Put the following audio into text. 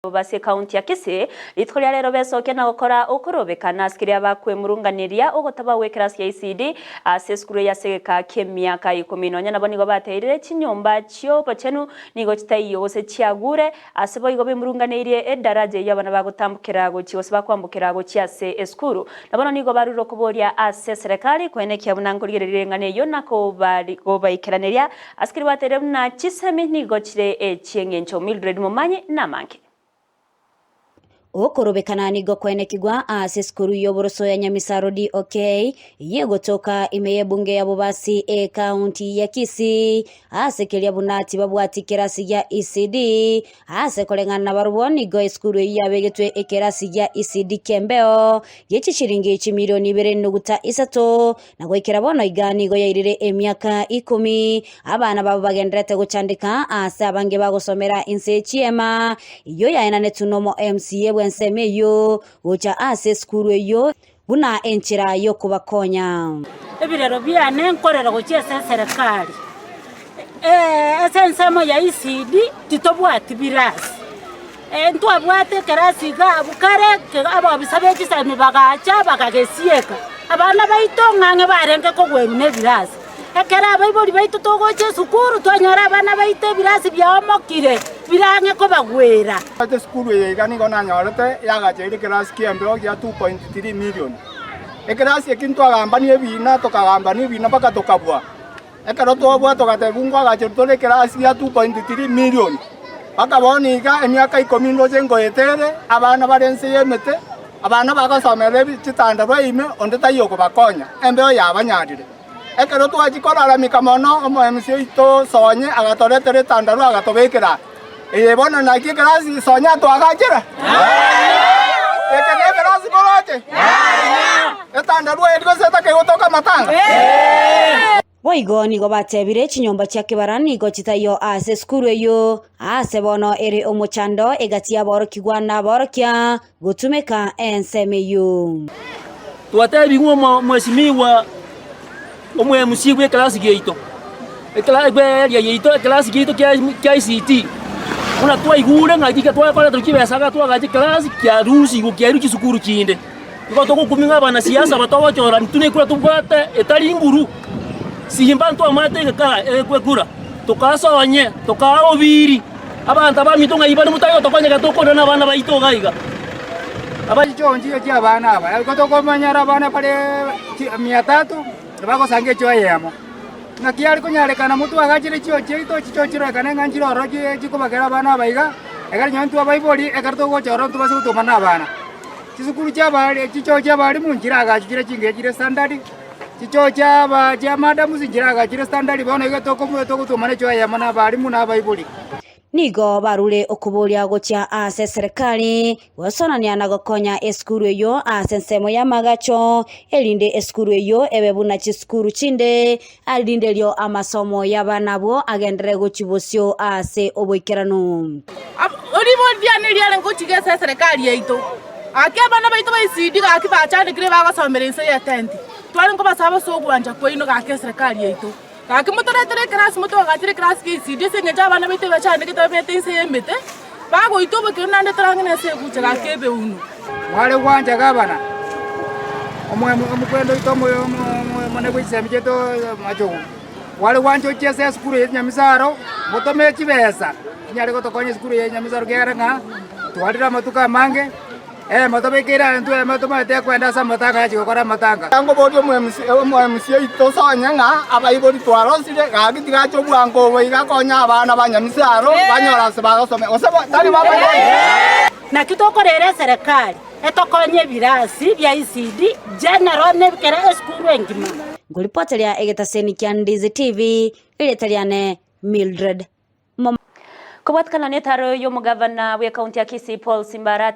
base kaunti ya Kisii lithuria rero becoke na gukora ukurubikana asikiria bakwe murunganiria ugotaba we class ya ECD ase skuru ya segeka kemiaka 14 nabo nigo bateirire chinyumba chio pachenu nigo chitaiyo gose chiagure asebo igo be murunganirie edaraje y'abana bagutambukira go chiose bakwambukira go chiase eskuru nabo nigo baruro kuboria ase serikali kwenekia bunangurire ngane yo nako bari go baikiraniria askiri batere na chisemi nigo chire echiengencho Mildred Mumanyi na manke ukurubikana nigo kwenekigwa ase skuru y'oboroso ya Nyamisaro DOK yegotoka imeye bunge ya bubasi kaunti ya Kisii ase kelia bunati babwati kerasi ya ECD ase kolengana na baruboni go skuru ya begetwe kerasi ya ECD kembeo yechi shilingi 2,3 na gwikira bono igani go yairire emyaka 10 abana babo bagenderete gucandika ase abange bagosomera inse chiema iyo yaena netunomo MCA Nsemeyo gocha ase skuru yo buna enchira yo kubakonya ebirero byane nkorera gochese serikali ensemo ya ECD titobwati birasi ntwabwate kerasi ga bukare abo bisabe kisani bagacha bagagesieka abana baitongange barenge ko gweru ne birasi ekera baiboli baito togoche sukuru twanyora abana baite birasi byamokire birange ko bagwera ate skulu ye gani gona nyorete yagache ile class kiambeo ya 2.3 million class yekintu agambani ebina tokagambani ebina paka tokabwa ekero tobwa togatebungwa gache tole class ya 2.3 million paka boniga emyaka 10 ndoje ngoyetere abana barense yemete abana bagasomera chitanda baime onde tayo ko bakonya embeo yabanyadire ekero twachikora mikamono omo MC ito sonye agatoretere tandaru agatobekera bona na kikrasi sonya to agachira ekene krasi borote tandaru edgo seta ke gotoka matanga Boigo nigo batebire chinyomba chia kibarani go chitayo ase skuru yo ase bono ere omochando egatia borokigwana borokia gutumeka ensemeyo tuatebi ngoma mwesimiwa omwe musiwe klasi geito klasi be ya yeito klasi geito kya ICT una tua igure ngakika tua para tukibesa tua gaji klasi kya rusi go kya ruki sukuru kinde ngo toko kuminga bana siasa batawa chora ntune kula tubwate etali nguru sihimba ntwa mate ka kwekura tokaso wanye tokao biri abantu abamitonga ibana mutayo tokanya gatoko na bana baito gaiga abaji chonji ya bana aba gotoko manyara bana pale 300 bako sange cho yemo nakiali kunyarekana mutu agachire chio chito chichiro kana nganjiro roji chiko bagera bana baiga egari nyantu abaiboli egarto go choro tu basu to mana bana chisukuru cha bali chicho cha bali munjira agachire chingejire standard chicho cha ba cha madam sinjira agachire standard bana egatoko mu to to mana cho yemo na bali muna abaiboli nigo barule okubolia gocha ase serikali wasonania na gokonya eskuru yo ase nsemo ya magacho elinde eskuru yo ebebuna chiskuru chinde alindelio amasomo yabanabo agendere gochibosyo ase oboikerano olibo dianeliale ngochigese serikali yeito akabana baito baisidi akibachane kire bagasomera inse ya tenti twali ngo basaba so gwanja koino gake serikali yeito Kakimotoretere class moto agachire class ki CD sengeja bana bite bachane ke tabete inse yemete bago itobo ke nande trangene se kucha kakebe unu wale gwanja gabana omwe omukwendo itomo mone bwise mjeto macho wale gwanja chese skuru ya Nyamisaro motome chibesa nyale gotokonye skuru ya Nyamisaro geranga twadira matuka mange matobe kira ntu matoma te kwenda sa matanga chikokora matanga tango bodio MC ito sonya nga abaibori twarosire gagitiga chobwango boiga konya abana banyamisaro banyora se bagasome osaba tani baba na kitokorere serikali etokonye birasi bya ECD general nebikera skuru engima ngolipotelia egetaseni kya Ndizi TV iletaliane Mildred kubatkana netaro yo mugavana we kaunti ya Kisii Paul Simbara